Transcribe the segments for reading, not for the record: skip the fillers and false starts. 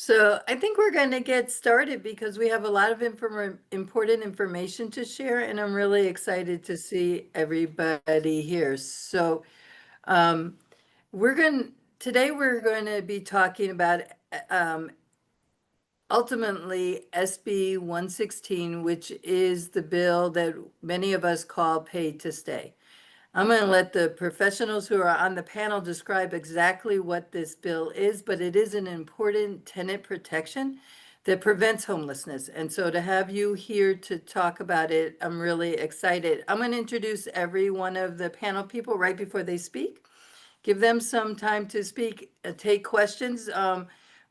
So I think we're going to get started because we have a lot of important information to share, and I'm really excited to see everybody here. So um, we're going today we're going to be talking about um, ultimately SB 116, which is the bill that many of us call Paid to Stay. I'm going to let the professionals who are on the panel describe exactly what this bill is, but it is an important tenant protection that prevents homelessness. And so to have you here to talk about it, I'm really excited. I'm going to introduce every one of the panel people right before they speak. Give them some time to speak, take questions.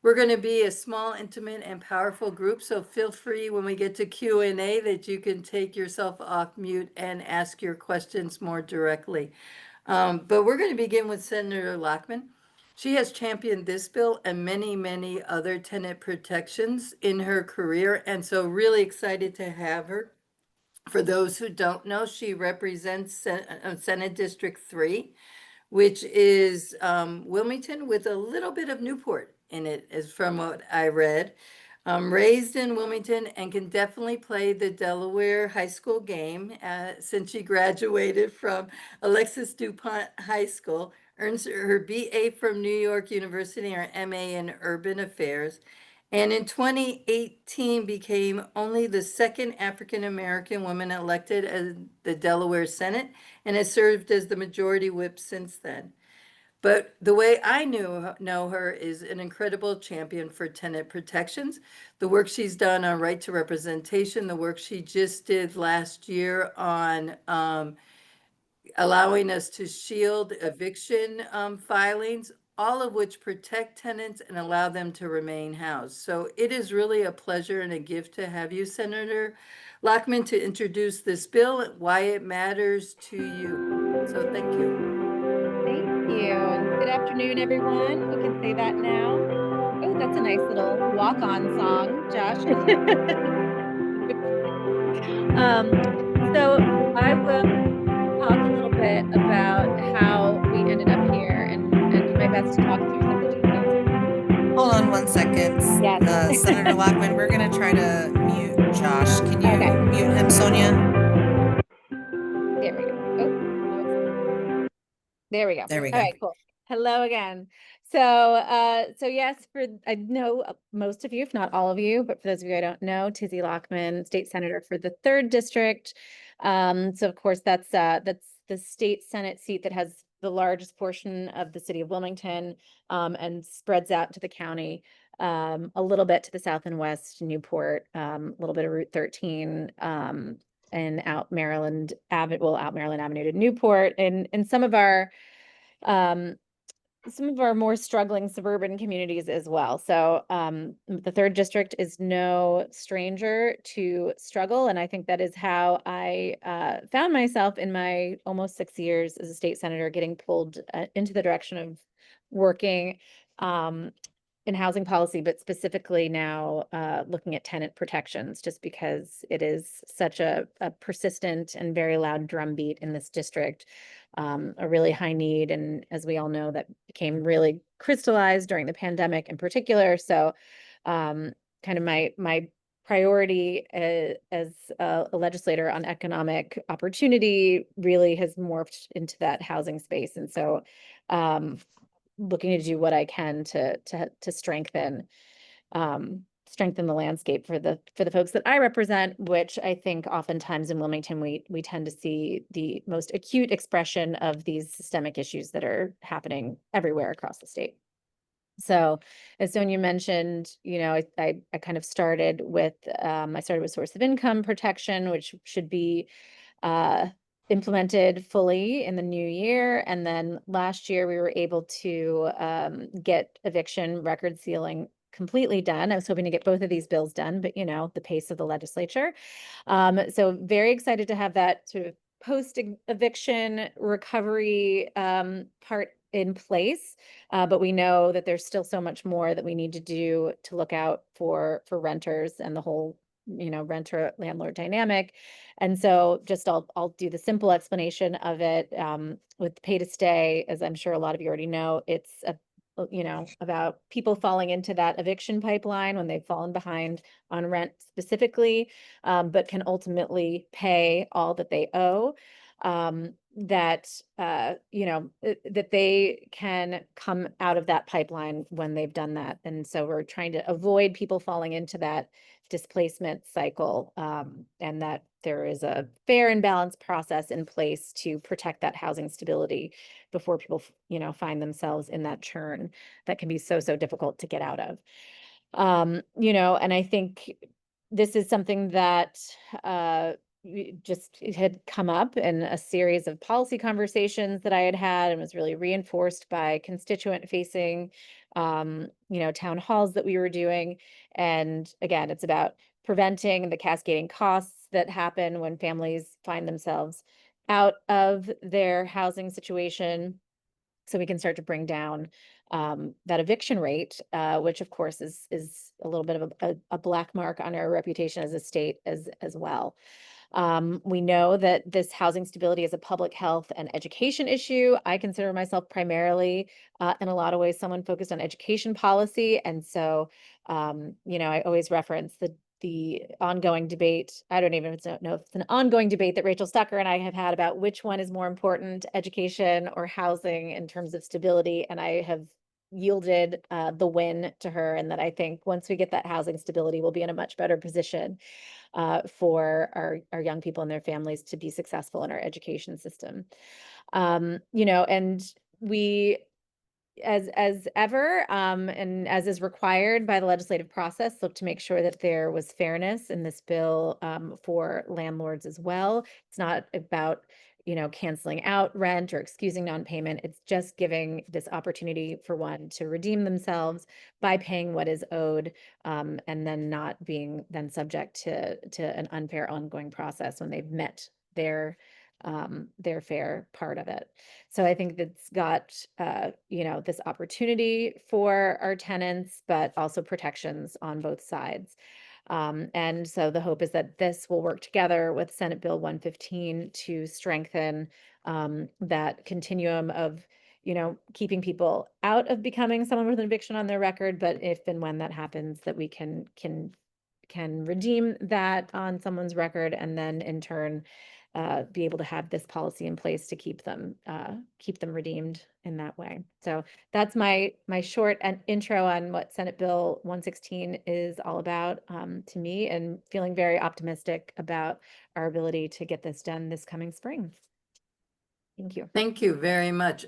We're going to be a small, intimate, and powerful group, so feel free when we get to Q&A that you can take yourself off mute and ask your questions more directly. But we're going to begin with Senator Lockman. She has championed this bill and many, many other tenant protections in her career, and so really excited to have her. For those who don't know, she represents Senate District 3, which is Wilmington with a little bit of Newport in it, is from what I read. Raised in Wilmington and can definitely play the Delaware high school game since she graduated from Alexis DuPont High School, earns her BA from New York University, or MA in Urban Affairs, and in 2018 became only the second African American woman elected as the Delaware Senate and has served as the majority whip since then. But the way I know her is an incredible champion for tenant protections. The work she's done on right to representation, the work she just did last year on allowing us to shield eviction filings, all of which protect tenants and allow them to remain housed. So it is really a pleasure and a gift to have you, Senator Lockman, to introduce this bill, why it matters to you. So thank you. Thank you. And good afternoon, everyone. We can say that now. Oh, that's a nice little walk-on song, Josh. Um, so I will talk a little bit about how we ended up here and do my best to talk through some of the details. Hold on 1 second. Yes. Senator Lockman, we're going to try to mute Josh. Can Okay. you mute him, Sonia? There we go. Oh, no, there we go. There we All go. right, cool. Hello again. So yes, I know most of you, if not all of you, but for those of you I don't know, Tizzy Lockman, state senator for the 3rd district. So of course that's the state Senate seat that has the largest portion of the city of Wilmington, and spreads out to the county, a little bit to the south and west, Newport, a little bit of Route 13, and out Maryland Avenue to Newport, and um, some of our more struggling suburban communities as well. So the 3rd district is no stranger to struggle. And I think that is how I found myself in my almost 6 years as a state senator, getting pulled into the direction of working in housing policy, but specifically now looking at tenant protections, just because it is such a persistent and very loud drumbeat in this district, a really high need. And as we all know, that became really crystallized during the pandemic in particular. So kind of my priority as a legislator on economic opportunity really has morphed into that housing space. And so looking to do what I can to strengthen the landscape for the folks that I represent, which I think oftentimes in Wilmington we tend to see the most acute expression of these systemic issues that are happening everywhere across the state. So as Sonia mentioned, I kind of started with source of income protection, which should be implemented fully in the new year. And then last year we were able to get eviction record sealing completely done. I was hoping to get both of these bills done, but the pace of the legislature. So very excited to have that sort of post eviction recovery part in place. But we know that there's still so much more that we need to do to look out for renters and the whole renter landlord dynamic. And so just I'll do the simple explanation of it. With pay to stay, as I'm sure a lot of you already know, it's you know, about people falling into that eviction pipeline when they've fallen behind on rent specifically, but can ultimately pay all that they owe. That, you know, that they can come out of that pipeline when they've done that. And so we're trying to avoid people falling into that displacement cycle, and that there is a fair and balanced process in place to protect that housing stability before people, you know, find themselves in that churn that can be so difficult to get out of. You know, and I think this is something that just it had come up in a series of policy conversations that I had had, and was really reinforced by constituent facing, you know, town halls that we were doing. And again, it's about preventing the cascading costs that happen when families find themselves out of their housing situation, so we can start to bring down that eviction rate, which of course is a little bit of a black mark on our reputation as a state as well. We know that this housing stability is a public health and education issue. I consider myself primarily, in a lot of ways, someone focused on education policy. And so, you know, I always reference the ongoing debate. I don't even know if it's an ongoing debate that Rachel Stucker and I have had about which one is more important, education or housing in terms of stability. And I have yielded the win to her, and that I think once we get that housing stability, we'll be in a much better position for our young people and their families to be successful in our education system. You know, and we, as ever, and as is required by the legislative process, look to make sure that there was fairness in this bill for landlords as well. It's not about, you know, canceling out rent or excusing non-payment. It's just giving this opportunity for one to redeem themselves by paying what is owed, and then not being then subject to an unfair ongoing process when they've met their fair part of it. So I think that's got, you know, this opportunity for our tenants, but also protections on both sides. And so the hope is that this will work together with Senate Bill 115 to strengthen that continuum of, you know, keeping people out of becoming someone with an eviction on their record, but if and when that happens, that we can redeem that on someone's record, and then in turn be able to have this policy in place to keep them redeemed in that way. So that's my short and intro on what Senate Bill 116 is all about, to me, and feeling very optimistic about our ability to get this done this coming spring. Thank you. Thank you very much.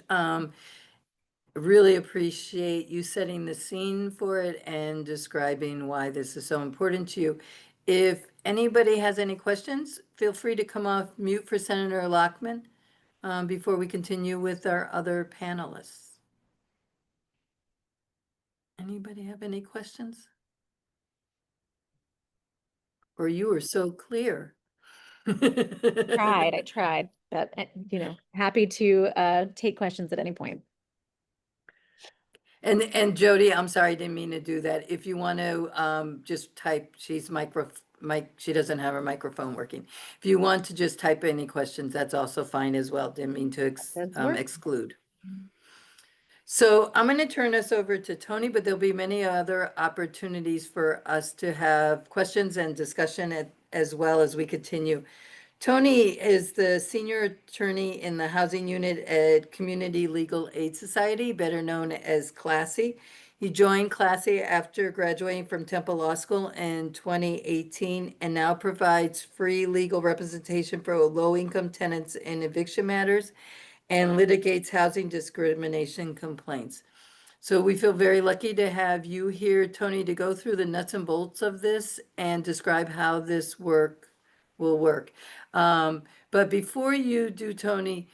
Really appreciate you setting the scene for it and describing why this is so important to you. If anybody has any questions, feel free to come off mute for Senator Lockman before we continue with our other panelists. Anybody have any questions? Or you were so clear. I tried, but you know, happy to take questions at any point. And Jody, I'm sorry, I didn't mean to do that. If you want to just type, she doesn't have her microphone working. If you want to just type any questions, that's also fine as well. Didn't mean to exclude. So I'm going to turn us over to Tony, but there'll be many other opportunities for us to have questions and discussion as well as we continue. Tony is the senior attorney in the housing unit at Community Legal Aid Society, better known as Classy. He joined Classy after graduating from Temple Law School in 2018 and now provides free legal representation for low-income tenants in eviction matters and litigates housing discrimination complaints. So we feel very lucky to have you here, Tony, to go through the nuts and bolts of this and describe how this will work. But before you do, Tony,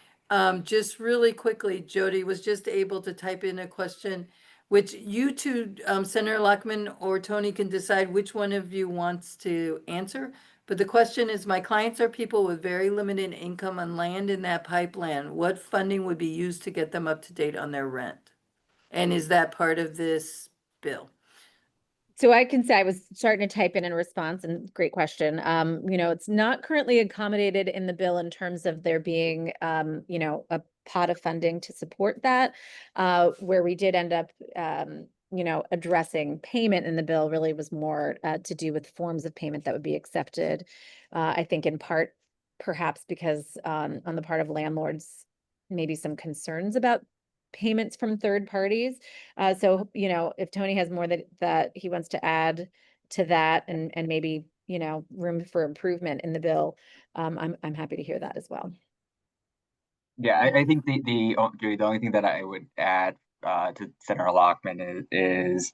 just really quickly, Jody was just able to type in a question, which you two, Senator Lockman or Tony, can decide which one of you wants to answer. But the question is, my clients are people with very limited income on land in that pipeline. What funding would be used to get them up to date on their rent? And is that part of this bill? So I can say I was starting to type in response, and great question. You know, it's not currently accommodated in the bill in terms of there being, you know, a pot of funding to support that. Where we did end up, you know, addressing payment in the bill really was more to do with forms of payment that would be accepted. I think in part, perhaps because on the part of landlords, maybe some concerns about payments from third parties. So, you know, if Tony has more that he wants to add to that and maybe, you know, room for improvement in the bill, I'm happy to hear that as well. Yeah, I think the only thing that I would add to Senator Lockman is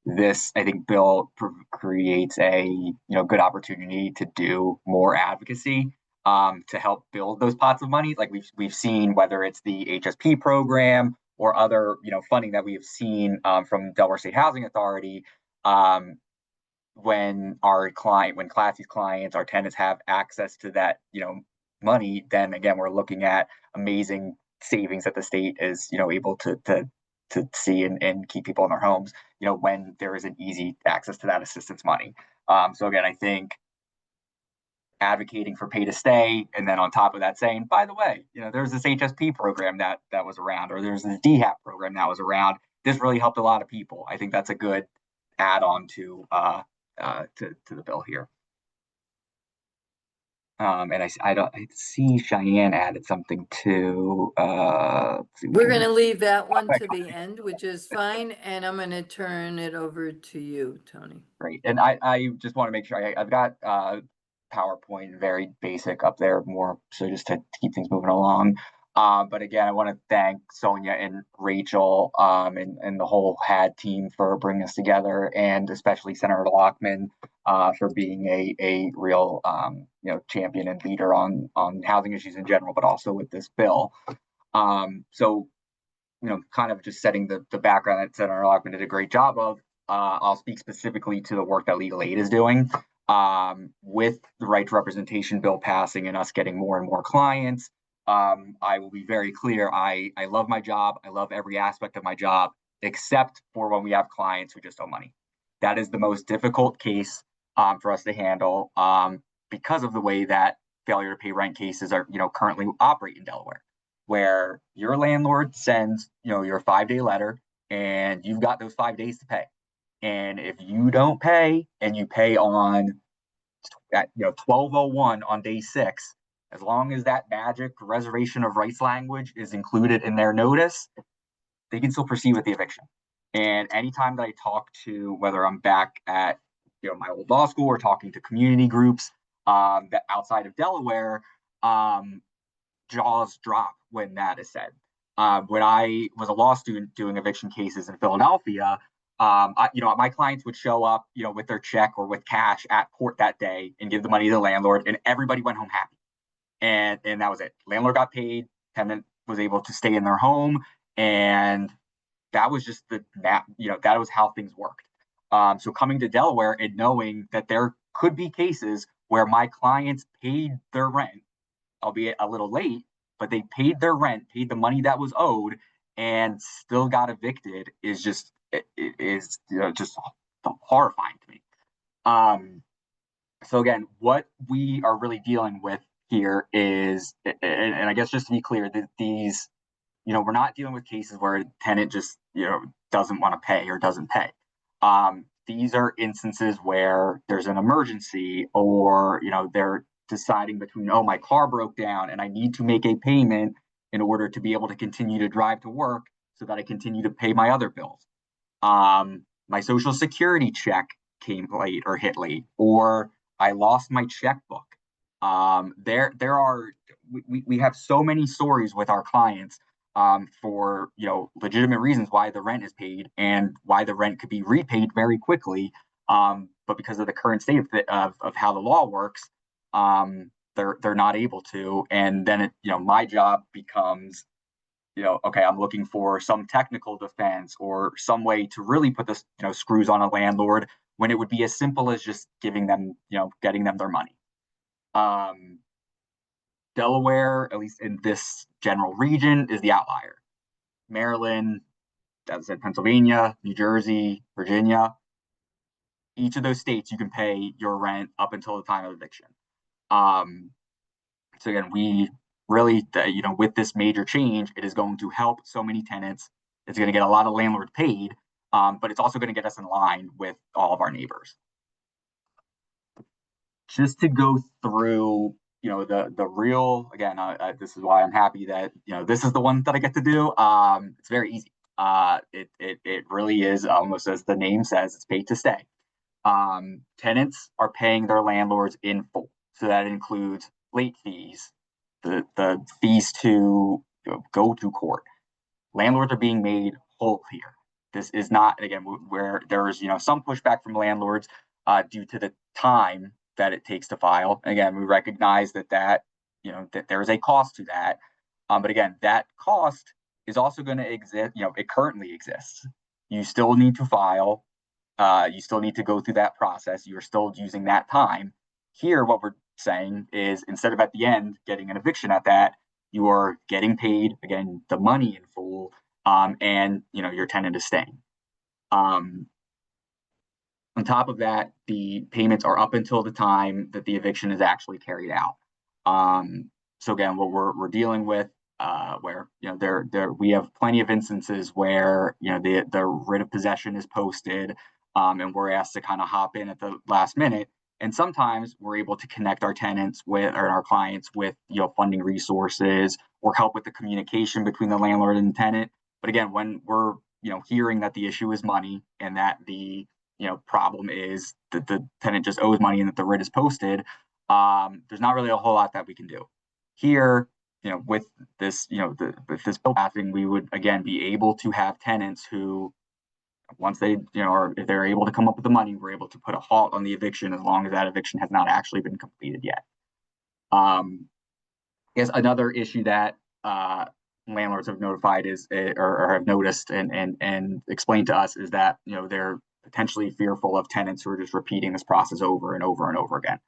this, I think, bill creates a good opportunity to do more advocacy to help build those pots of money. Like we've seen, whether it's the HSP program or other funding that we have seen from Delaware State Housing Authority. When Classy's clients, our tenants have access to that money, then again we're looking at amazing savings that the state is able to see and keep people in their homes when there is an easy access to that assistance money. So again, I think advocating for pay to stay, and then on top of that saying, by the way, there's this HSP program that was around, or there's this DHAP program that was around. This really helped a lot of people. I think that's a good add-on to the bill here. And I see Cheyenne added something to. We're going to leave that one to the end, which is fine, and I'm going to turn it over to you, Tony. Great, and I just want to make sure I've got PowerPoint very basic up there, more so just to keep things moving along. But again, I want to thank Sonia and Rachel and the whole HAD team for bringing us together, and especially Senator Lockman for being a real champion and leader on housing issues in general, but also with this bill. So kind of just setting the background that Senator Lockman did a great job of. I'll speak specifically to the work that Legal Aid is doing with the right to representation bill passing and us getting more and more clients. I will be very clear. I love my job. I love every aspect of my job, except for when we have clients who just owe money. That is the most difficult case for us to handle because of the way that failure to pay rent cases are, currently operate in Delaware, where your landlord sends, your 5-day letter and you've got those 5 days to pay. And if you don't pay and you pay on, 1201 on day 6, as long as that magic reservation of rights language is included in their notice, they can still proceed with the eviction. And anytime that I talk to, whether I'm back at my old law school or talking to community groups that outside of Delaware, jaws drop when that is said. When I was a law student doing eviction cases in Philadelphia, my clients would show up, with their check or with cash at court that day and give the money to the landlord, and everybody went home happy. And that was it. Landlord got paid, tenant was able to stay in their home, and that was just that was how things worked. So coming to Delaware and knowing that there could be cases where my clients paid their rent, albeit a little late, but they paid their rent, paid the money that was owed, and still got evicted is just just horrifying to me. So again, what we are really dealing with here is, and I guess just to be clear, that these, we're not dealing with cases where a tenant just, doesn't want to pay or doesn't pay. These are instances where there's an emergency, or, they're deciding between, oh, my car broke down and I need to make a payment in order to be able to continue to drive to work so that I continue to pay my other bills. My Social Security check came late or hit late, or I lost my checkbook. We have so many stories with our clients for legitimate reasons why the rent is paid and why the rent could be repaid very quickly, but because of the current state of how the law works, they're not able to. And then my job becomes, okay, I'm looking for some technical defense or some way to really put this screws on a landlord, when it would be as simple as just giving them getting them their money. Delaware, at least in this general region, is the outlier. Maryland, as I said, Pennsylvania, New Jersey, Virginia, each of those states you can pay your rent up until the time of eviction. So again, really, with this major change, it is going to help so many tenants. It's going to get a lot of landlords paid, but it's also going to get us in line with all of our neighbors. Just to go through, the real, again, this is why I'm happy that, this is the one that I get to do. It's very easy. It really is almost as the name says, it's paid to stay. Tenants are paying their landlords in full. So that includes late fees, the fees to go to court. Landlords are being made whole here. This is not, again, where there is, some pushback from landlords due to the time that it takes to file. Again, we recognize that that there is a cost to that. But again, that cost is also going to exist. It currently exists. You still need to file. You still need to go through that process. You're still using that time. Here, what we're saying is instead of at the end getting an eviction at that, you are getting paid, again, the money in full, and your tenant is staying. On top of that, the payments are up until the time that the eviction is actually carried out. So again, what we're dealing with, where we have plenty of instances where the writ of possession is posted, and we're asked to kind of hop in at the last minute. And sometimes we're able to connect our tenants with, or our clients with, funding resources or help with the communication between the landlord and the tenant. But again, when we're, hearing that the issue is money and that the, problem is that the tenant just owes money and that the writ is posted, there's not really a whole lot that we can do. Here, with this, with this bill passing, we would again be able to have tenants who, once they, or if they're able to come up with the money, we're able to put a halt on the eviction as long as that eviction has not actually been completed yet. I guess another issue that landlords have notified is, or have noticed and explained to us, is that they're potentially fearful of tenants who are just repeating this process over and over and over again.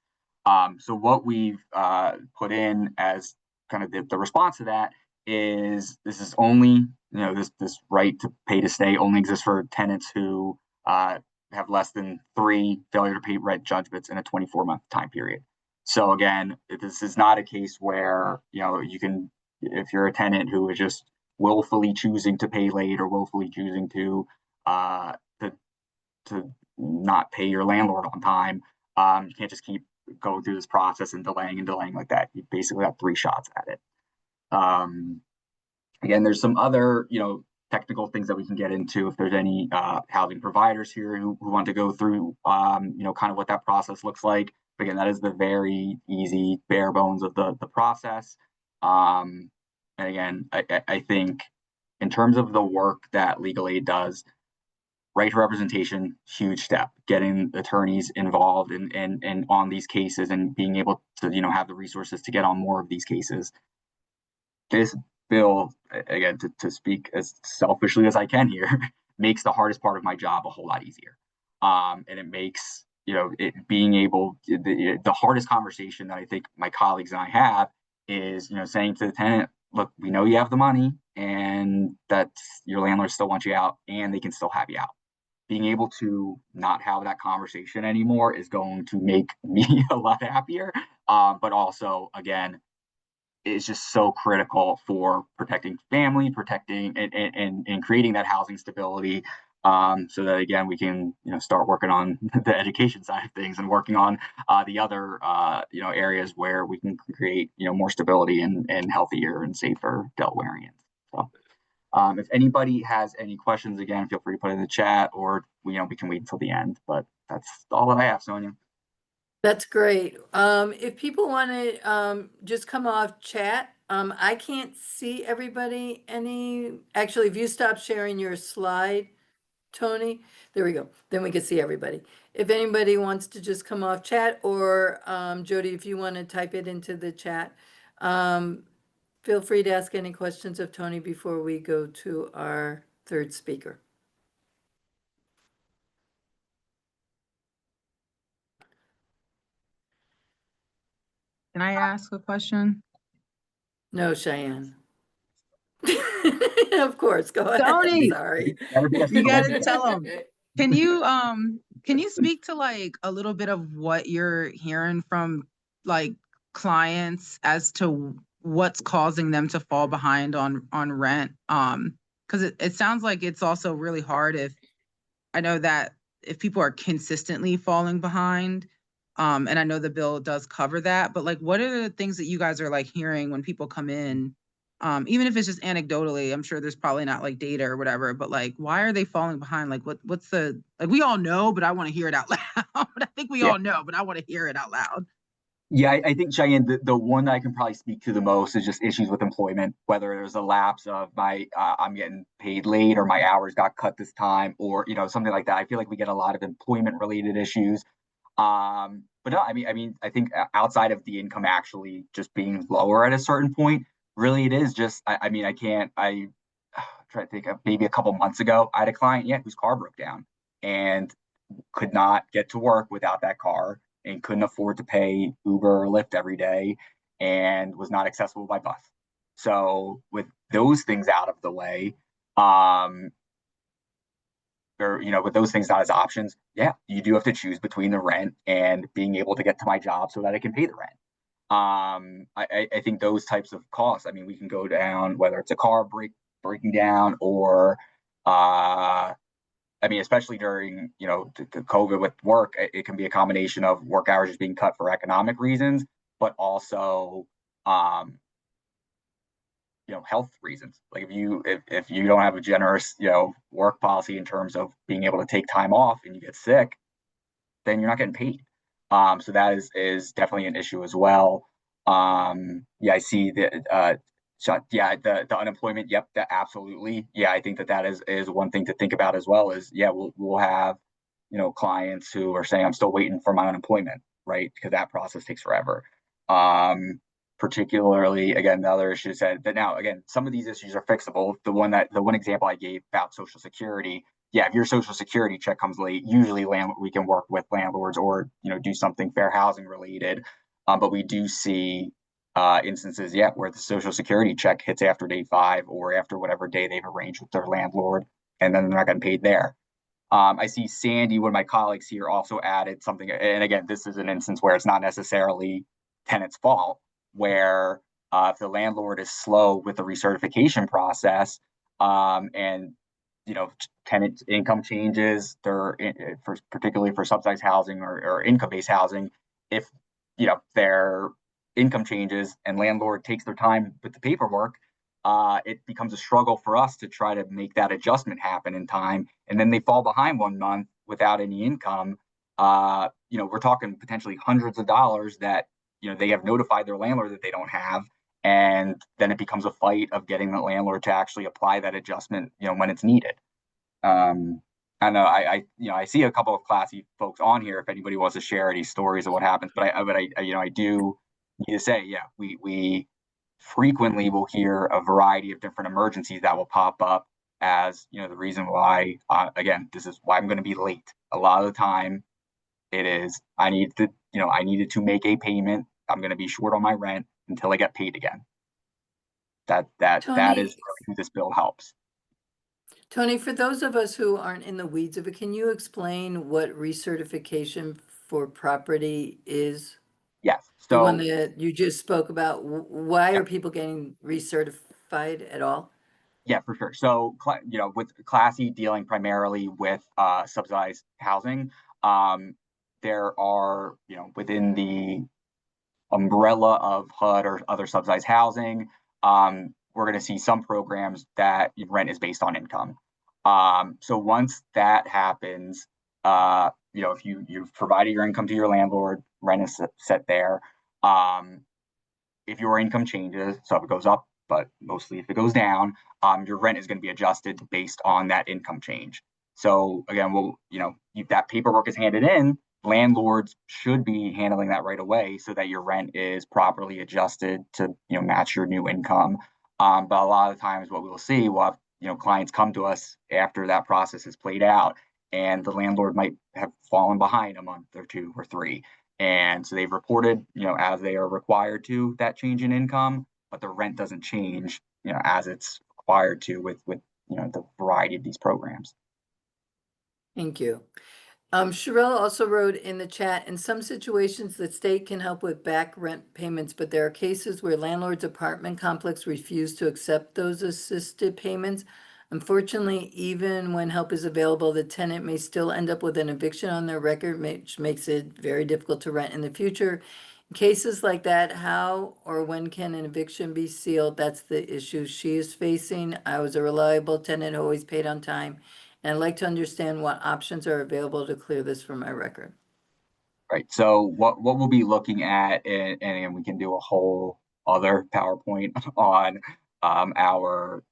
So what we've put in as kind of the response to that is this is only, this right to pay to stay only exists for tenants who have less than 3 failure to pay rent judgments in a 24-month time period. So again, this is not a case where, you can, if you're a tenant who is just willfully choosing to pay late or willfully choosing to not pay your landlord on time, you can't just keep going through this process and delaying like that. You basically have 3 shots at it. Again, there's some other, technical things that we can get into if there's any housing providers here who want to go through, kind of what that process looks like. But again, that is the very easy bare bones of the process. And again, I think in terms of the work that Legal Aid does, right to representation, huge step. Getting attorneys involved and on these cases and being able to, have the resources to get on more of these cases. This bill, again, to speak as selfishly as I can here, makes the hardest part of my job a whole lot easier. And it makes, it being able, the hardest conversation that I think my colleagues and I have is, saying to the tenant, look, we know you have the money and that your landlord still wants you out and they can still have you out. Being able to not have that conversation anymore is going to make me a lot happier. But also, again, it's just so critical for protecting family, protecting and creating that housing stability. So that again, we can, start working on the education side of things and working on the other, areas where we can create, more stability and healthier and safer Delawareans. So. If anybody has any questions, again, feel free to put it in the chat, or we can wait until the end. But that's all that I have, Sonia. That's great. If people want to just come off chat, I can't see everybody actually, if you stop sharing your slide, Tony, there we go. Then we can see everybody. If anybody wants to just come off chat, or Jody, if you want to type it into the chat, feel free to ask any questions of Tony before we go to our third speaker. Can I ask a question? No, Cheyenne. Of course, go ahead. Tony! Sorry. You gotta tell them. Can you speak to like a little bit of what you're hearing from like clients as to what's causing them to fall behind on rent. Because it sounds like it's also really hard if, I know that if people are consistently falling behind, and I know the bill does cover that, but like, what are the things that you guys are like hearing when people come in? Even if it's just anecdotally, I'm sure there's probably not like data or whatever, but like, why are they falling behind? Like, what's the, like, we all know, but I want to hear it out loud. I think we all know, but I want to hear it out loud. Yeah, I think, Cheyenne, the one that I can probably speak to the most is just issues with employment, whether there's a lapse of I'm getting paid late or my hours got cut this time, or, something like that. I feel like we get a lot of employment related issues. But no, I think outside of the income actually just being lower at a certain point, really it is just, I try to think of maybe a couple months ago, I had a client, whose car broke down and could not get to work without that car and couldn't afford to pay Uber or Lyft every day and was not accessible by bus. So with those things out of the way, with those things not as options, you do have to choose between the rent and being able to get to my job so that I can pay the rent. I think those types of costs, we can go down, whether it's a car breaking down or, especially during, the COVID with work, it can be a combination of work hours just being cut for economic reasons, but also, health reasons. Like if you don't have a generous, work policy in terms of being able to take time off and you get sick, then you're not getting paid. So that is definitely an issue as well. I see that. The unemployment. Yep, that absolutely. Yeah, I think that is one thing to think about as well. Is we'll have clients who are saying I'm still waiting for my unemployment, right? Because that process takes forever. Particularly, again, the other issue is that now, again, some of these issues are fixable. The one example I gave about Social Security, if your Social Security check comes late, usually we can work with landlords or do something fair housing related. But we do see instances, where the Social Security check hits after day 5 or after whatever day they've arranged with their landlord, and then they're not getting paid there. I see Sandy, one of my colleagues here, also added something, and again, this is an instance where it's not necessarily tenant's fault, where if the landlord is slow with the recertification process, and tenant income changes, particularly for subsidized housing or income-based housing, if their income changes and landlord takes their time with the paperwork, it becomes a struggle for us to try to make that adjustment happen in time, and then they fall behind 1 month without any income. We're talking potentially hundreds of dollars that they have notified their landlord that they don't have, and then it becomes a fight of getting the landlord to actually apply that adjustment, when it's needed. I know I see a couple of classy folks on here if anybody wants to share any stories of what happens, but I do need to say, we frequently will hear a variety of different emergencies that will pop up as the reason why. Again, this is why I'm going to be late. A lot of the time, it is I needed to make a payment. I'm going to be short on my rent until I get paid again. That Tony, is who this bill helps. Tony, for those of us who aren't in the weeds of it, can you explain what recertification for property is? Yes. The one So that you just spoke about. Why are people getting recertified at all? yeah, for sure. So with Classy dealing primarily with subsidized housing, there are within the umbrella of HUD or other subsidized housing, we're going to see some programs that rent is based on income. So once that happens, if you've provided your income to your landlord, rent is set there. If your income changes, so if it goes up, but mostly if it goes down, your rent is going to be adjusted based on that income change. So again, that paperwork is handed in, landlords should be handling that right away so that your rent is properly adjusted to match your new income. But a lot of times what we'll see, we'll have clients come to us after that process is played out, and the landlord might have fallen behind a month or 2 or 3. And so they've reported, as they are required to, that change in income, but the rent doesn't change, as it's required to with the variety of these programs. Thank you. Sherelle also wrote in the chat, in some situations, the state can help with back rent payments, but there are cases where landlord's apartment complex refuse to accept those assisted payments. Unfortunately, even when help is available, the tenant may still end up with an eviction on their record, which makes it very difficult to rent in the future. In cases like that, how or when can an eviction be sealed? That's the issue she is facing. I was a reliable tenant, who always paid on time. And I'd like to understand what options are available to clear this from my record. Right. So what we'll be looking at, and again, we can do a whole other PowerPoint on our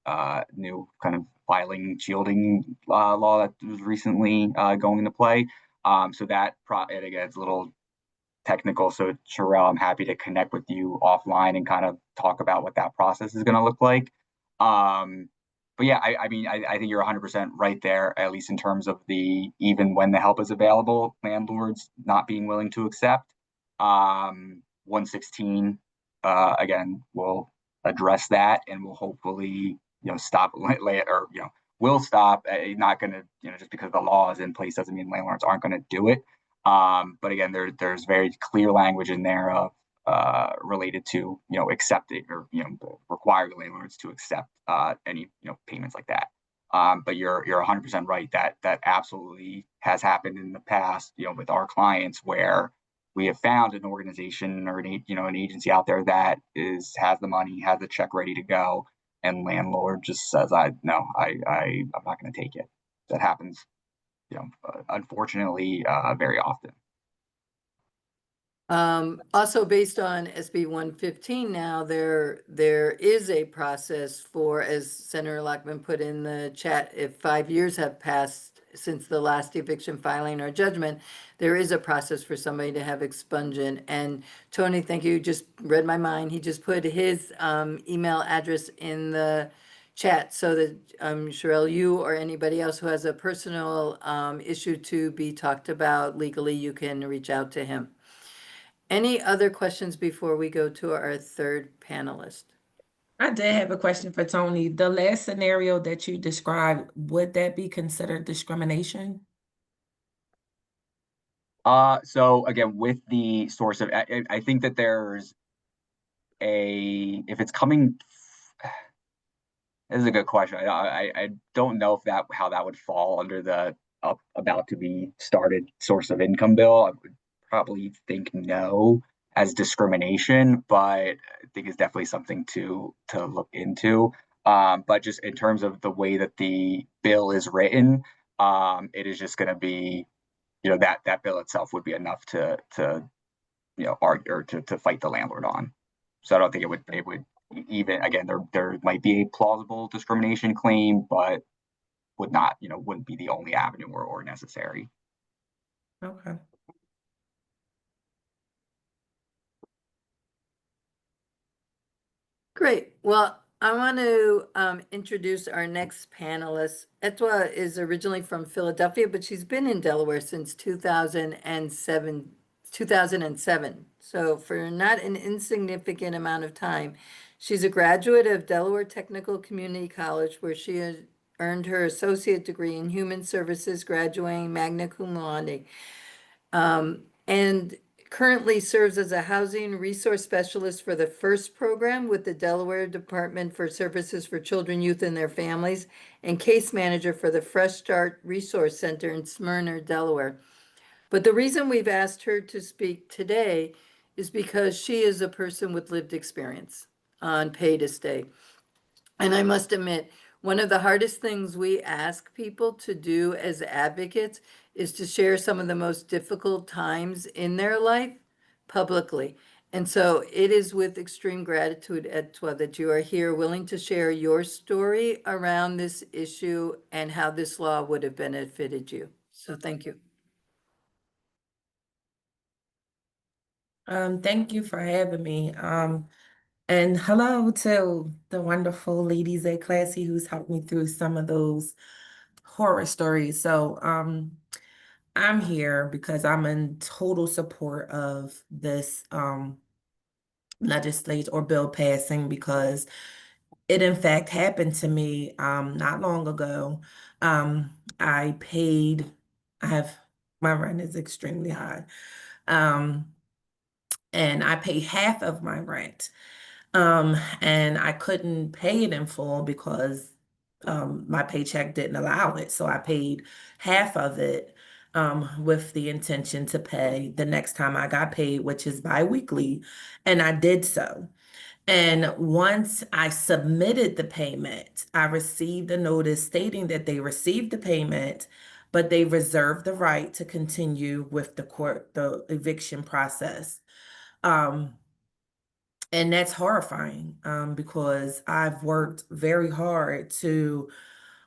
new kind of filing shielding law that was recently going into play. So that and again, it's a little technical. So Sherelle, I'm happy to connect with you offline and kind of talk about what that process is going to look like. But yeah, I mean, I think you're 100% right there, at least in terms of the even when the help is available, landlords not being willing to accept. 116 again will address that, and will hopefully stop or will stop. Not going to just because the law is in place doesn't mean landlords aren't going to do it. But again, there's very clear language in there of related to accepting or require landlords to accept any payments like that. But you're 100% right that absolutely has happened in the past with our clients, where we have found an organization or an agency out there that has the money, has the check ready to go, and landlord just says, I'm not going to take it. That happens unfortunately very often. Also based on SB 115 now, there is a process for, as Senator Lockman put in the chat, if 5 years have passed since the last eviction filing or judgment, there is a process for somebody to have expungement. And Tony, thank you, just read my mind. He just put his email address in the chat so that Sherelle, you or anybody else who has a personal issue to be talked about legally, you can reach out to him. Any other questions before we go to our third panelist? I did have a question for Tony. The last scenario that you described, would that be considered discrimination? So again, with the source of, I think that there's if it's coming, this is a good question. I don't know if how that would fall under the about to be started source of income bill. I would probably think no as discrimination, but I think it's definitely something to look into. But just in terms of the way that the bill is written, it is just going to be, that bill itself would be enough to argue or to fight the landlord on. So I don't think it would even, again, there might be a plausible discrimination claim, but wouldn't be the only avenue or necessary. Okay. Great. Well, I want to introduce our next panelist. Etwa is originally from Philadelphia, but she's been in Delaware since 2007. So for not an insignificant amount of time. She's a graduate of Delaware Technical Community College, where she has earned her associate degree in human services, graduating magna cum laude. And currently serves as a housing resource specialist for the FIRST program with the Delaware Department for Services for Children, Youth, and Their Families, and case manager for the Fresh Start Resource Center in Smyrna, Delaware. But the reason we've asked her to speak today is because she is a person with lived experience on pay to stay. And I must admit, one of the hardest things we ask people to do as advocates is to share some of the most difficult times in their life publicly. And so it is with extreme gratitude, Etwa, that you are here willing to share your story around this issue and how this law would have benefited you. So thank you. Thank you for having me. And hello to the wonderful ladies at Classy who's helped me through some of those horror stories. So I'm here because I'm in total support of this legislation or bill passing, because it in fact happened to me not long ago. I have My rent is extremely high. Um, and I pay half of my rent. And I couldn't pay it in full because my paycheck didn't allow it. So I paid half of it with the intention to pay the next time I got paid, which is biweekly, and I did so. And once I submitted the payment, I received a notice stating that they received the payment, but they reserved the right to continue with the eviction process. Um, and that's horrifying because I've worked very hard to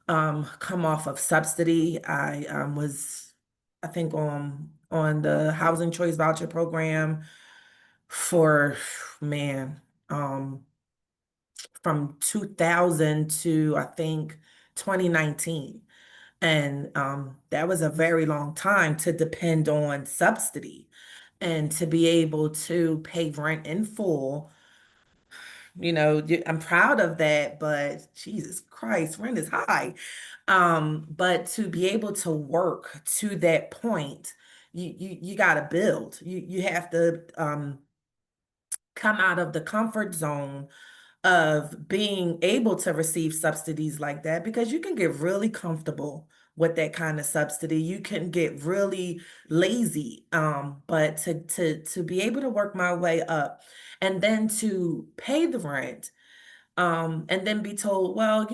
come off of subsidy. I was, I think, on the Housing Choice Voucher Program for, man, from 2000 to I think 2019. And that was a very long time to depend on subsidy and to be able to pay rent in full. I'm proud of that, but Jesus Christ, rent is high. But to be able to work to that point, you got to build. You have to come out of the comfort zone of being able to receive subsidies like that, because you can get really comfortable with that kind of subsidy. You can get really lazy. But to be able to work my way up and then to pay the rent, and then be told, well,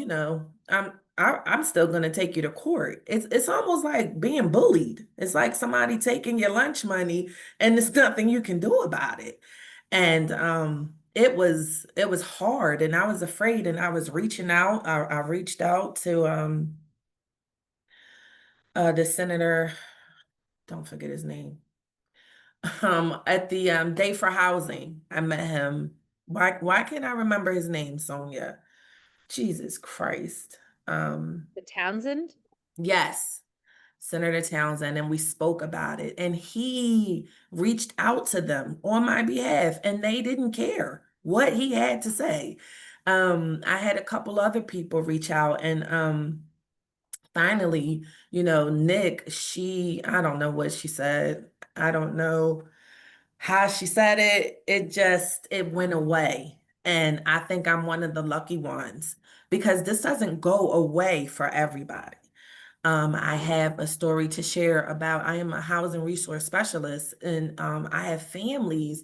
I'm still gonna take you to court. It's almost like being bullied. It's like somebody taking your lunch money and there's nothing you can do about it. And it was hard, and I was afraid, and I was reaching out. I reached out to the senator, don't forget his name. At the Day for Housing. I met him. Why can't I remember his name, Sonia? Jesus Christ. The Townsend? Yes, Senator Townsend, and we spoke about it, and he reached out to them on my behalf, and they didn't care what he had to say. I had a couple other people reach out, and finally, Nick, I don't know what she said. I don't know how she said it. It went away. And I think I'm one of the lucky ones because this doesn't go away for everybody. I have a story to share about, I am a housing resource specialist, and I have families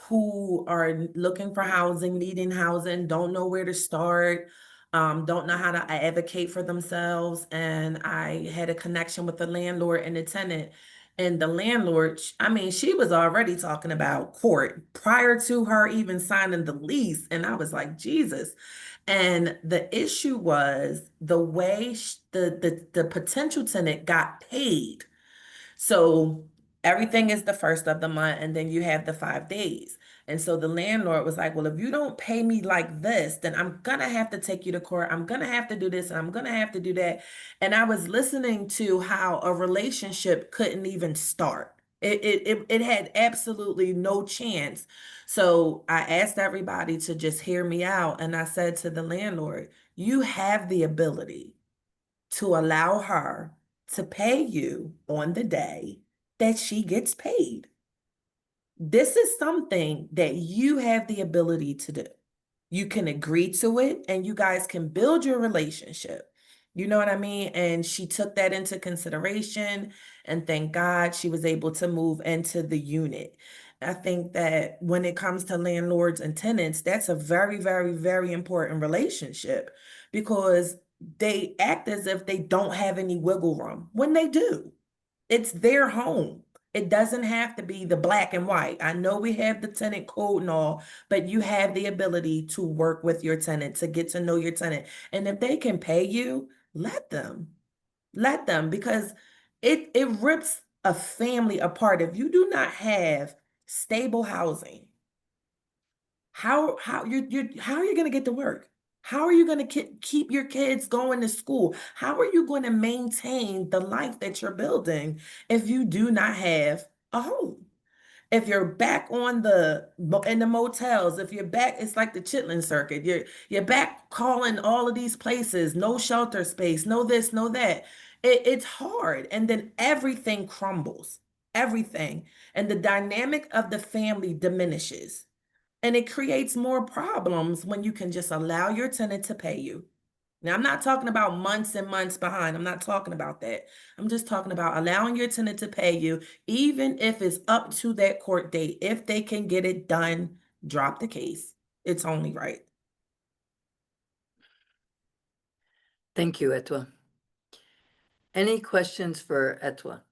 who are looking for housing, needing housing, don't know where to start, don't know how to advocate for themselves. And I had a connection with the landlord and the tenant. And the landlord, I mean, she was already talking about court prior to her even signing the lease. And I was like, Jesus. And the issue was the way the potential tenant got paid. So everything is the first of the month, and then you have the 5 days. And so the landlord was like, well, if you don't pay me like this, then I'm gonna have to take you to court. I'm gonna have to do this and I'm gonna have to do that. And I was listening to how a relationship couldn't even start. It had absolutely no chance. So I asked everybody to just hear me out. And I said to the landlord, you have the ability to allow her to pay you on the day that she gets paid. This is something that you have the ability to do. You can agree to it and you guys can build your relationship. You know what I mean? And she took that into consideration, and thank God she was able to move into the unit. I think that when it comes to landlords and tenants, that's a very, very, very important relationship because they act as if they don't have any wiggle room when they do. It's their home. It doesn't have to be the black and white. I know we have the tenant code and all, but you have the ability to work with your tenant, to get to know your tenant. And if they can pay you, let them. Let them, because it rips a family apart. If you do not have stable housing, how are you going to get to work? How are you going to keep your kids going to school? How are you going to maintain the life that you're building if you do not have a home? If you're back in the motels, if you're back, it's like the Chitlin circuit. You're back calling all of these places, no shelter space, no this, no that. It's hard. And then everything crumbles, everything. And the dynamic of the family diminishes. And it creates more problems when you can just allow your tenant to pay you. Now, I'm not talking about months and months behind. I'm not talking about that. I'm just talking about allowing your tenant to pay you, even if it's up to that court date. If they can get it done, drop the case. It's only right. Thank you, Etwa. Any questions for Etwa?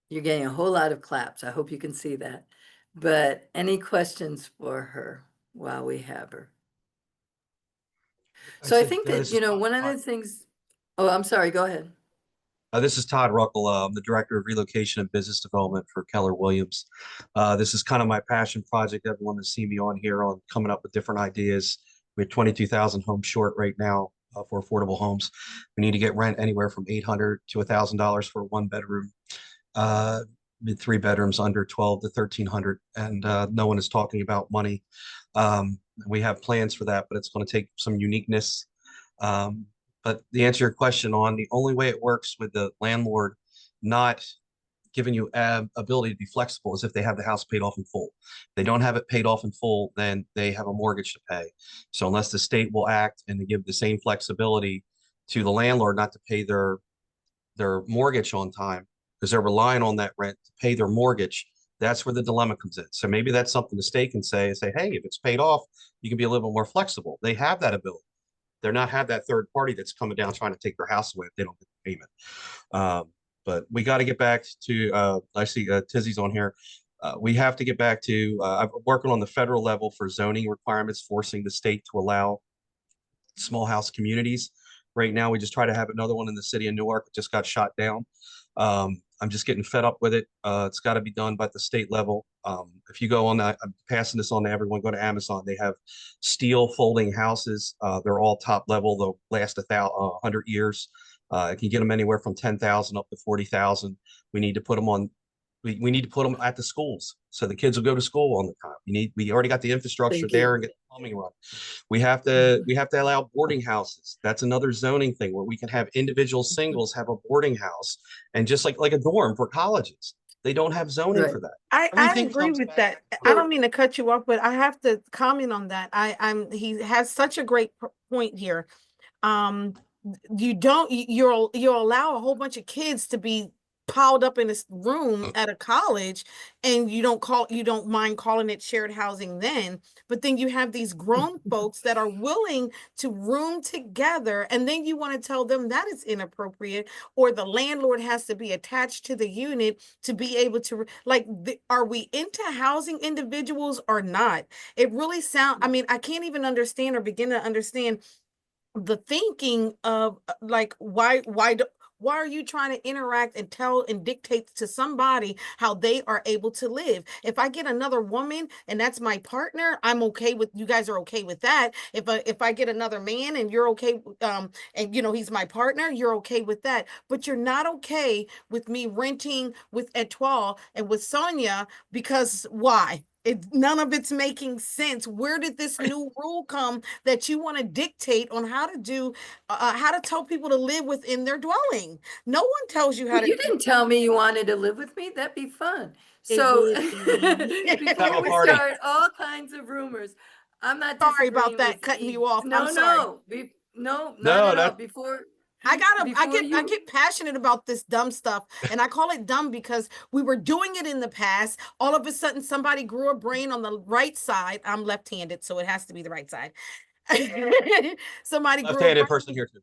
You're getting a whole lot of claps. I hope you can see that. But any questions for her while we have her? So I think that, you know, one of the things, oh, I'm sorry, go ahead. This is Todd Ruckel. I'm the Director of Relocation and Business Development for Keller Williams. This is kind of my passion project. Everyone has seen me on here on coming up with different ideas. We have 22,000 homes short right now for affordable homes. We need to get rent anywhere from $800 to $1,000 for a 1-bedroom. Mid 3 bedrooms under 12 to 1,300, and no one is talking about money. We have plans for that, but it's going to take some uniqueness. But the answer to your question on the only way it works with the landlord not giving you ability to be flexible is if they have the house paid off in full. If they don't have it paid off in full, then they have a mortgage to pay. So unless the state will act and they give the same flexibility to the landlord not to pay their mortgage on time, because they're relying on that rent to pay their mortgage, that's where the dilemma comes in. So maybe that's something the state can say, hey, if it's paid off, you can be a little bit more flexible. They have that ability. They're not have that third party that's coming down trying to take their house away if they don't get the payment. But we got to get back to, I see Tizzy's on here. We have to get back to, I'm working on the federal level for zoning requirements, forcing the state to allow small house communities. Right now, we just try to have another one in the city of Newark. It just got shot down. I'm just getting fed up with it. It's got to be done by the state level. If you go on that, I'm passing this on to everyone, go to Amazon. They have steel folding houses. They're all top level. They'll last 100 years. You can get them anywhere from 10,000 up to 40,000. We need to put them on. We need to put them at the schools so the kids will go to school on the time. We already got the infrastructure Thank there you. and get the plumbing run. We have to allow boarding houses. That's another zoning thing where we can have individual singles have a boarding house, and just like a dorm for colleges. They don't have zoning Right. for that. I Everything agree comes with back that. to- I don't mean to cut you off, but I have to comment on that. He has such a great point here. You'll allow a whole bunch of kids to be piled up in this room at a college, and you don't mind calling it shared housing then, but then you have these grown folks that are willing to room together, and then you want to tell them that is inappropriate, or the landlord has to be attached to the unit to be able to, are we into housing individuals or not? It really I mean, I can't even understand or begin to understand the thinking of why are you trying to interact and tell and dictate to somebody how they are able to live? If I get another woman and that's my partner, I'm okay with, you guys are okay with that. If I get another man and you're okay, and he's my partner, you're okay with that. But you're not okay with me renting with Etoile and with Sonia, because why? None of it's making sense. Where did this new rule come that you want to dictate on how to tell people to live within their dwelling? No one tells you how Well, to. you didn't tell me you wanted to live with me. That'd be fun. It So would be. before Have a we party. start all kinds of rumors, I'm not Sorry about disagreeing that, with cutting Steve. you off. No, I'm sorry. no, no, not No, at all. that- Before I you get passionate about this dumb stuff, and I call it dumb because we were doing it in the past. All of a sudden, somebody grew a brain on the right side. I'm left-handed, so it has to be the right side. Somebody grew a Left-handed brain, person here too.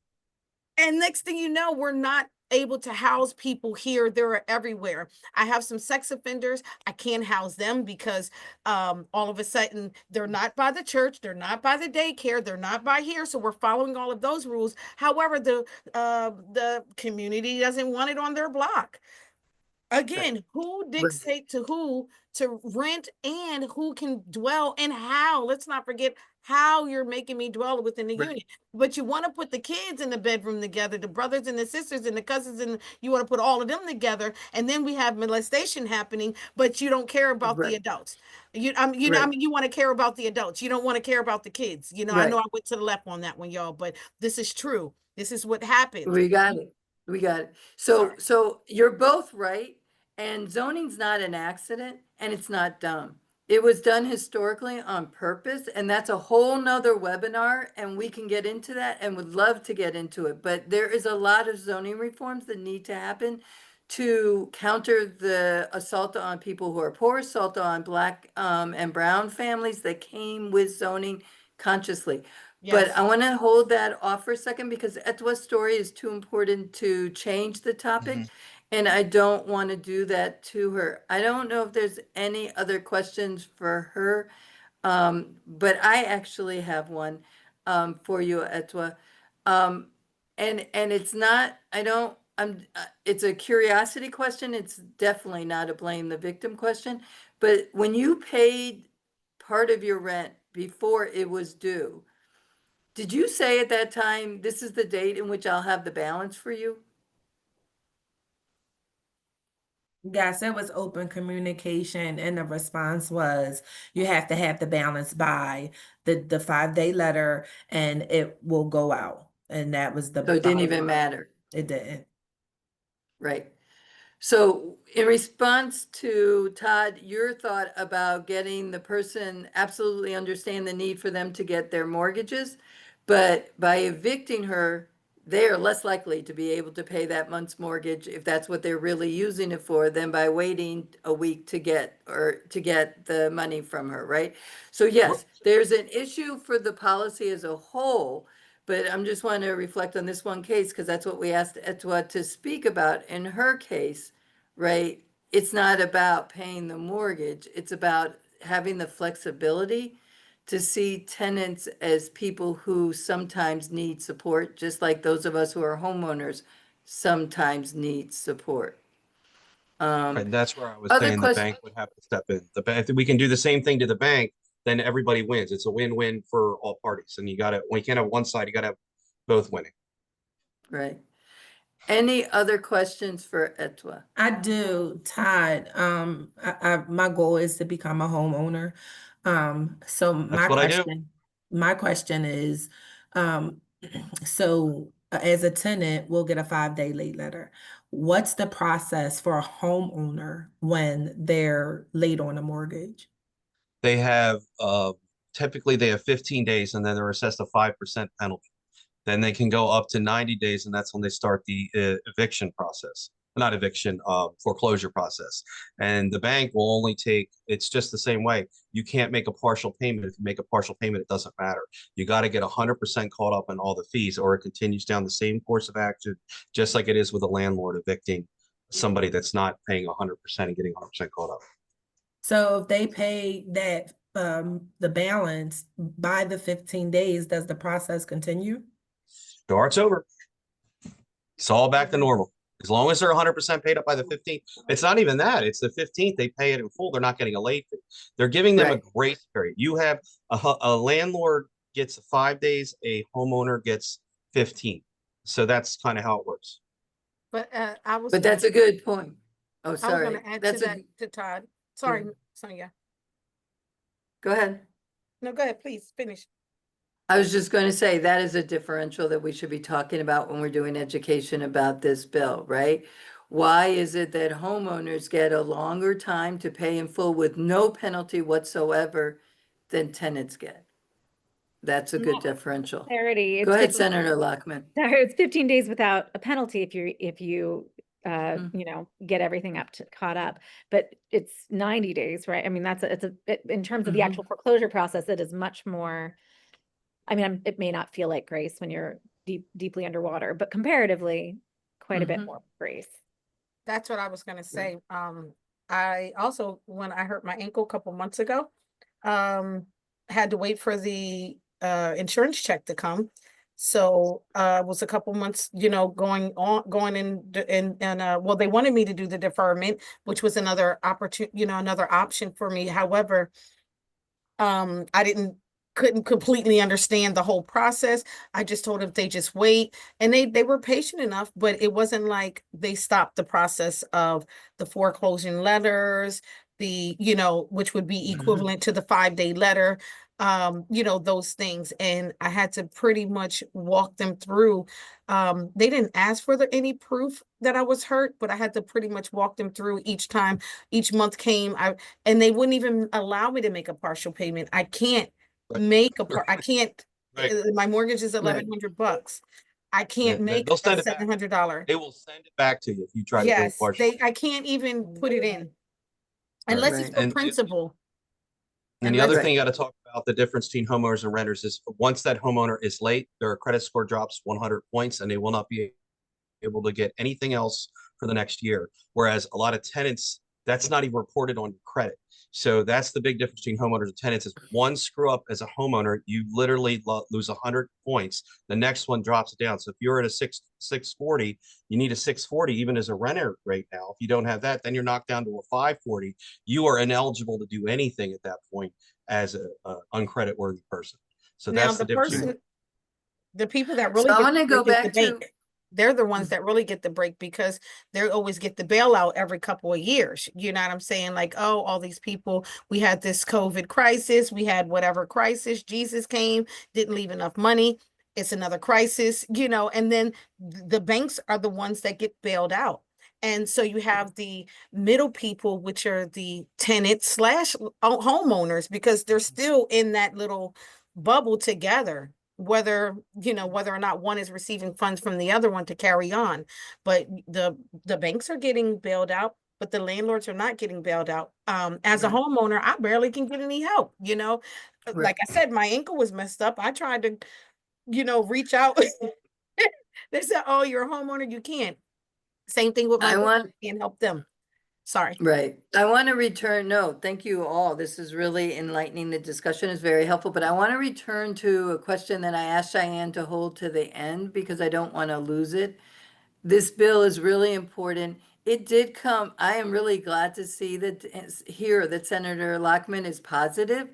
and next thing you know, we're not able to house people here, there, everywhere. I have some sex offenders. I can't house them because all of a sudden they're not by the church, they're not by the daycare, they're not by here. So we're following all of those rules. However, the community doesn't want it on their block. Again, who dictate to who to rent and who can dwell and how? Let's not forget how you're making me dwell within the unit. But you want to put the kids in the bedroom together, the brothers and the sisters and the cousins, and you want to put all of them together, and then we have molestation happening, but you don't care about the adults. I mean, you want to care about the adults. You don't want to care about the kids. I know I went to the left on that one, y'all, but this is true. This is what happens. we got it. We got it. So you're both right, and zoning's not an accident, and it's not dumb. It was done historically on purpose, and that's a whole nother webinar, and we can get into that and would love to get into it. But there is a lot of zoning reforms that need to happen to counter the assault on people who are poor, assault on Black and brown families that came with zoning consciously. But Yes. I want to hold that off for a second because Etwa's story is too important to change the topic. Mhm. And I don't want to do that to her. I don't know if there's any other questions for her. But I actually have one for you, Etwa. And it's not, it's a curiosity question. It's definitely not a blame the victim question. But when you paid part of your rent before it was due, did you say at that time, this is the date in which I'll have the balance for you? Yes, it was open communication, and the response was you have to have the balance by the 5-day letter, and it will go out. And that was the So it didn't bottom even line. matter, It didn't. right? So in response to Todd, your thought about getting the person absolutely understand the need for them to get their mortgages, but by evicting her, they are less likely to be able to pay that month's mortgage if that's what they're really using it for than by waiting a week to get the money from her, right? So yes, there's an issue for the policy as a whole, but I'm just want to reflect on this one case because that's what we asked Etwa to speak about. In her case, right, it's not about paying the mortgage. It's about having the flexibility to see tenants as people who sometimes need support, just like those of us who are homeowners sometimes need support. Right, that's where I was Other saying the question, bank would have to step in. The bank, if we can do the same thing to the bank, then everybody wins. It's a win-win for all parties. And you got to, we can't have one side, you got to have both winning. right? Any other questions for Etwa? I do, Todd. My goal is to become a homeowner. So That's what I do. my question is, um, so as a tenant, we'll get a 5-day late letter. What's the process for a homeowner when they're late on a mortgage? They have, typically they have 15 days and then they're assessed a 5% penalty. Then they can go up to 90 days and that's when they start the eviction process. Not eviction, foreclosure process. And the bank will only take, it's just the same way. You can't make a partial payment. If you make a partial payment, it doesn't matter. You got to get 100% caught up on all the fees or it continues down the same course of action, just like it is with a landlord evicting somebody that's not paying 100% and getting 100% caught up. So if they pay that, the balance by the 15 days, does the process continue? Starts over. It's all back to normal. As long as they're 100% paid up by the 15th, it's not even that. It's the 15th. They pay it in full. They're not getting a late fee. They're giving them a Right. grace period. You have a landlord gets 5 days, a homeowner gets 15. So that's kind of how it works. But I was But that's a good point. Oh, I was sorry. gonna add to That's that a, to Todd. Sorry, Sonia. go ahead. No, go ahead, please finish. I was just going to say that is a differential that we should be talking about when we're doing education about this bill, right? Why is it that homeowners get a longer time to pay in full with no penalty whatsoever than tenants get? That's a good Yeah. differential. Clarity. Go It's ahead, 15 Senator Lockman. Sorry, it's 15 days without a penalty if you Mhm. you know, get everything caught up, but it's 90 days, right? I mean, in terms of the Mhm. actual foreclosure process, it is much more. I mean, it may not feel like grace when you're deeply underwater, but comparatively, quite a bit Mhm. more grace. That's what I was gonna say. I also, when I hurt my ankle a couple months ago, had to wait for the insurance check to come. So it was a couple months, going in and well, they wanted me to do the deferment, which was another opportunity, another option for me. However, I couldn't completely understand the whole process. I just told them they just wait, and they were patient enough, but it wasn't like they stopped the process of the foreclosure letters, which would be equivalent to the 5-day letter. you know, those things. And I had to pretty much walk them through. They didn't ask for any proof that I was hurt, but I had to pretty much walk them through each time each month came. And they wouldn't even allow me to make a partial payment. I can't Right. make I can't, Right. my mortgage is Right. $1,100. I can't make They'll a send it back. $700. They will send it back to you if you try to do Yes, partial. I can't even put it in Right. unless it's Right. for And principal. And the other Right. thing you got to talk about the difference between homeowners and renters is once that homeowner is late, their credit score drops 100 points and they will not be able to get anything else for the next year. Whereas a lot of tenants, that's not even reported on your credit. So that's the big difference between homeowners and tenants is one screw up as a homeowner, you literally lose 100 points. The next one drops it down. So if you're at a 640, you need a 640 even as a renter right now. If you don't have that, then you're knocked down to a 540. You are ineligible to do anything at that point as a uncreditworthy person. So Now, that's the difference. the people that So really I get want to the go break is back the to, bank. They're the ones that really get the break because they always get the bailout every couple of years. You know what I'm saying? Like, oh, all these people, we had this COVID crisis, we had whatever crisis, Jesus came, didn't leave enough money. It's another crisis, you know, and then the banks are the ones that get bailed out. And so you have the middle people, which are the tenants slash homeowners, because they're still in that little bubble together, whether, you know, whether or not one is receiving funds from the other one to carry on. But the banks are getting bailed out, but the landlords are not getting bailed out. As a Right. homeowner, I barely can get any help, you know. Right. Like I said, my ankle was messed up. I tried to, you know, reach out. They said, oh, you're a homeowner, you can't. Same thing with my I want, can't help them. Sorry. right. I want to return, no, thank you all. This is really enlightening. The discussion is very helpful, but I want to return to a question that I asked Cheyenne to hold to the end because I don't want to lose it. This bill is really important. It did come, I am really glad to see hear that Senator Lockman is positive,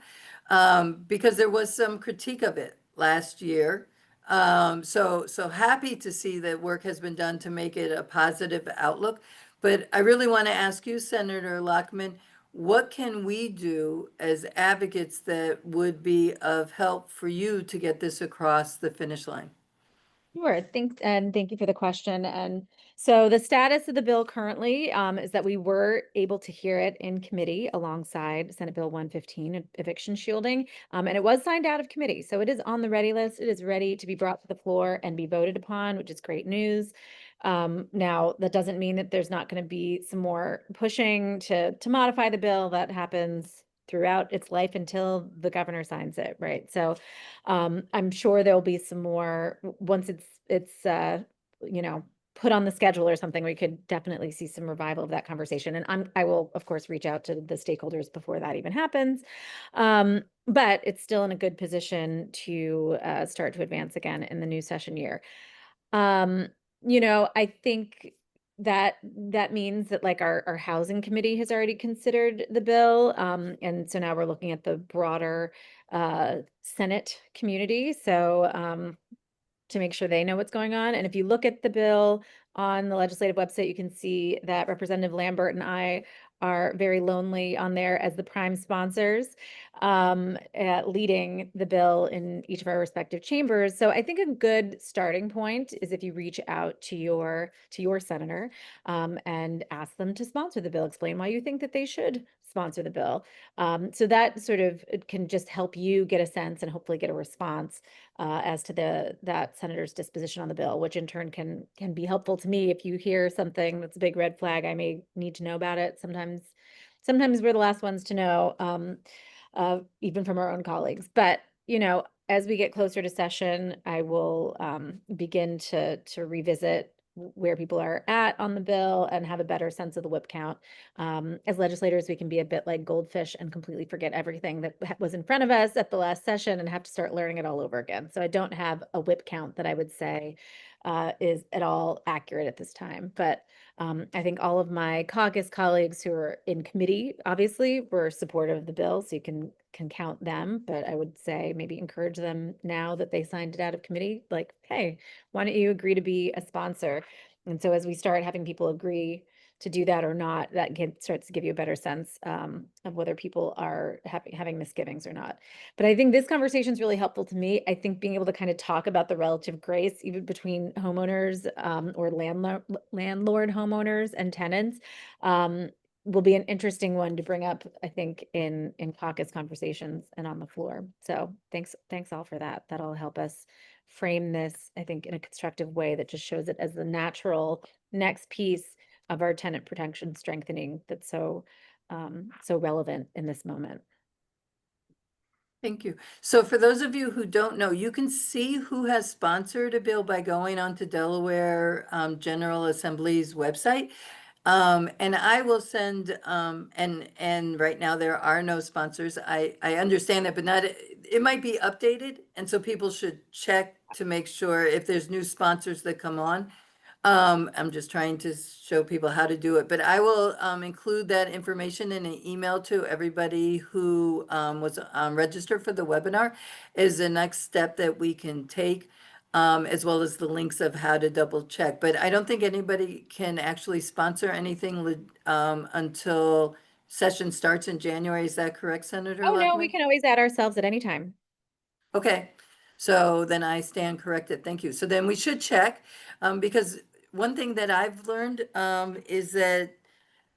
because there was some critique of it last year. So happy to see that work has been done to make it a positive outlook. But I really want to ask you, Senator Lockman, what can we do as advocates that would be of help for you to get this across the finish line? Sure. Thank you for the question. And so the status of the bill currently is that we were able to hear it in committee alongside Senate Bill 115, eviction shielding, and it was signed out of committee. So it is on the ready list. It is ready to be brought to the floor and be voted upon, which is great news. Now, that doesn't mean that there's not going to be some more pushing to modify the bill. That happens throughout its life until the governor signs it, right? So I'm sure there'll be some more once it's you know, put on the schedule or something. We could definitely see some revival of that conversation. And I will of course reach out to the stakeholders before that even happens. But it's still in a good position to start to advance again in the new session year. Um, you know, I think that means that like our housing committee has already considered the bill. And so now we're looking at the broader Senate community. So to make sure they know what's going on. And if you look at the bill on the legislative website, you can see that Representative Lambert and I are very lonely on there as the prime sponsors, leading the bill in each of our respective chambers. So I think a good starting point is if you reach out to your senator and ask them to sponsor the bill, explain why you think that they should sponsor the bill. So that sort of can just help you get a sense and hopefully get a response as to that senator's disposition on the bill, which in turn can be helpful to me. If you hear something that's a big red flag, I may need to know about it. Sometimes we're the last ones to know, even from our own colleagues. But you know, as we get closer to session, I will begin to revisit where people are at on the bill and have a better sense of the whip count. As legislators, we can be a bit like goldfish and completely forget everything that was in front of us at the last session and have to start learning it all over again. So I don't have a whip count that I would say is at all accurate at this time. But I think all of my caucus colleagues who are in committee, obviously, were supportive of the bill, so you can count them. But I would say maybe encourage them now that they signed it out of committee, like, hey, why don't you agree to be a sponsor? And so as we start having people agree to do that or not, that starts to give you a better sense of whether people are having misgivings or not. But I think this conversation is really helpful to me. I think being able to kind of talk about the relative grace, even between homeowners or landlord homeowners and tenants, will be an interesting one to bring up, I think, in caucus conversations and on the floor. So thanks all for that. That'll help us frame this, I think, in a constructive way that just shows it as the natural next piece of our tenant protection strengthening that's so relevant in this moment. Thank you. So for those of you who don't know, you can see who has sponsored a bill by going onto Delaware General Assembly's website. And I will send, and right now there are no sponsors. I understand that, but not, it might be updated. And so people should check to make sure if there's new sponsors that come on. I'm just trying to show people how to do it, but I will include that information in an email to everybody who was registered for the webinar is the next step that we can take, as well as the links of how to double check. But I don't think anybody can actually sponsor anything until session starts in January. Is that correct, Senator Oh, no, we Luckman? can always add ourselves at any time. Okay, so then I stand corrected. Thank you. So then we should check, because one thing that I've learned is that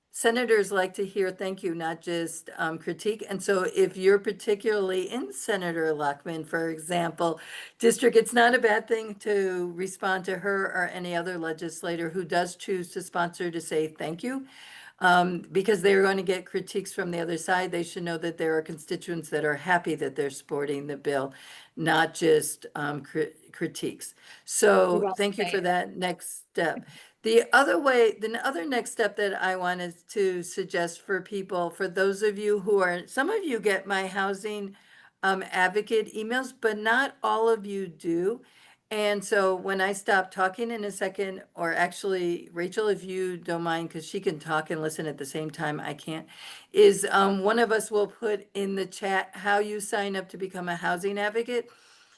senators like to hear thank you, not just critique. And so if you're particularly in Senator Luckman, for example, district, it's not a bad thing to respond to her or any other legislator who does choose to sponsor to say thank you. Because they're going to get critiques from the other side. They should know that there are constituents that are happy that they're supporting the bill, not just critiques. So Well thank you for said. that next step. The other next step that I wanted to suggest for people, for those of you who are, some of you get my housing advocate emails, but not all of you do. And so when I stop talking in a second, or actually, Rachel, if you don't mind, because she can talk and listen at the same time, I can't, is one of us will put in the chat how you sign up to become a housing advocate.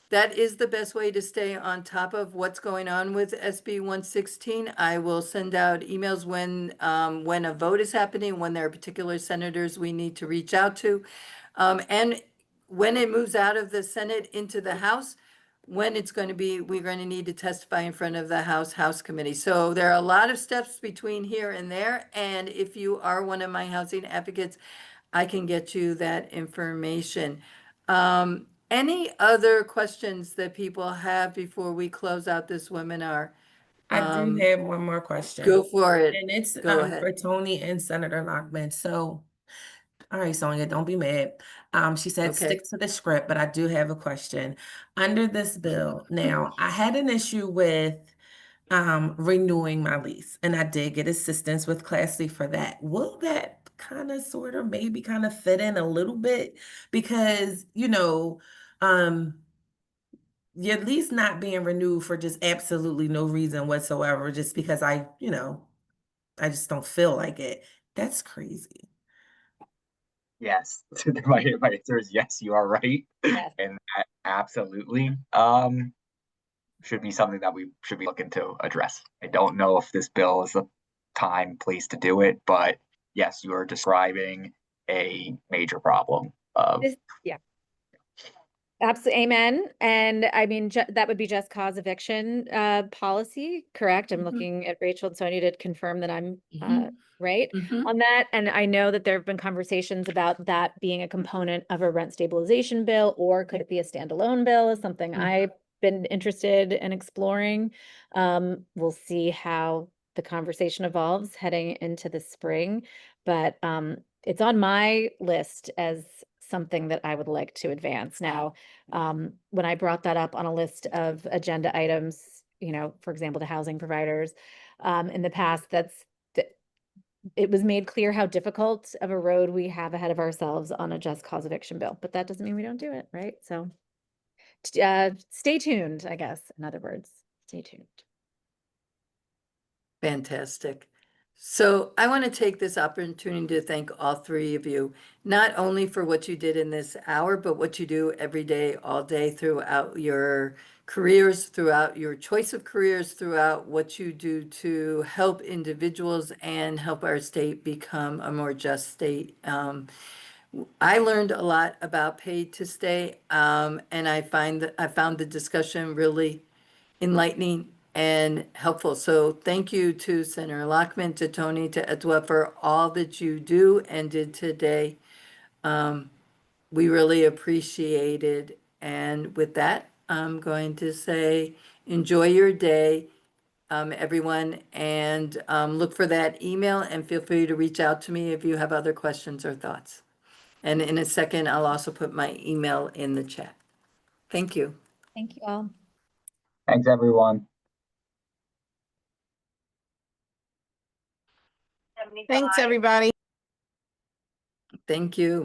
That is the best way to stay on top of what's going on with SB 116. I will send out emails when a vote is happening, when there are particular senators we need to reach out to. And when it moves out of the Senate into the House, when it's going to be, we're going to need to testify in front of the House Committee. So there are a lot of steps between here and there. And if you are one of my housing advocates, I can get you that information. Any other questions that people have before we close out this webinar? I do have one more question. Go for it. And it's Go for ahead. Tony and Senator Lockman. So, all right, Sonia, don't be mad. She said Okay. stick to the script, but I do have a question. Under this bill, now I had an issue with renewing my lease, and I did get assistance with Class C for that. Will that kind of sort of maybe kind of fit in a little bit? Because, your lease not being renewed for just absolutely no reason whatsoever, just because I just don't feel like it. That's crazy. Yes, my answer is yes, you are right. Yes. And that absolutely should be something that we should be looking to address. I don't know if this bill is the time, place to do it, but yes, you are describing a major problem of Yeah. Absolutely, amen. And I mean, that would be just cause eviction policy, correct? I'm Mhm. looking at Rachel and Sonia to confirm that I'm Mhm. right Mhm. on that. And I know that there have been conversations about that being a component of a rent stabilization bill, or could it be a standalone bill, is something Mhm. I've been interested in exploring. We'll see how the conversation evolves heading into the spring, but it's on my list as something that I would like to advance. Now, when I brought that up on a list of agenda items, for example, the housing providers, in the past, it was made clear how difficult of a road we have ahead of ourselves on a just cause eviction bill, but that doesn't mean we don't do it, right? So, stay tuned, I guess, in other words, stay tuned. Fantastic. So I want to take this opportunity to thank all three of you, not only for what you did in this hour, but what you do every day, all day throughout your careers, throughout your choice of careers, throughout what you do to help individuals and help our state become a more just state. I learned a lot about paid to stay, and I found the discussion really enlightening and helpful. So thank you to Senator Lockman, to Tony, to Etwa for all that you do and did today. We really appreciate it. And with that, I'm going to say, enjoy your day, everyone, and look for that email and feel free to reach out to me if you have other questions or thoughts. And in a second, I'll also put my email in the chat. Thank you. Thank you all. Thanks, everyone. Thanks, everybody. Thank you.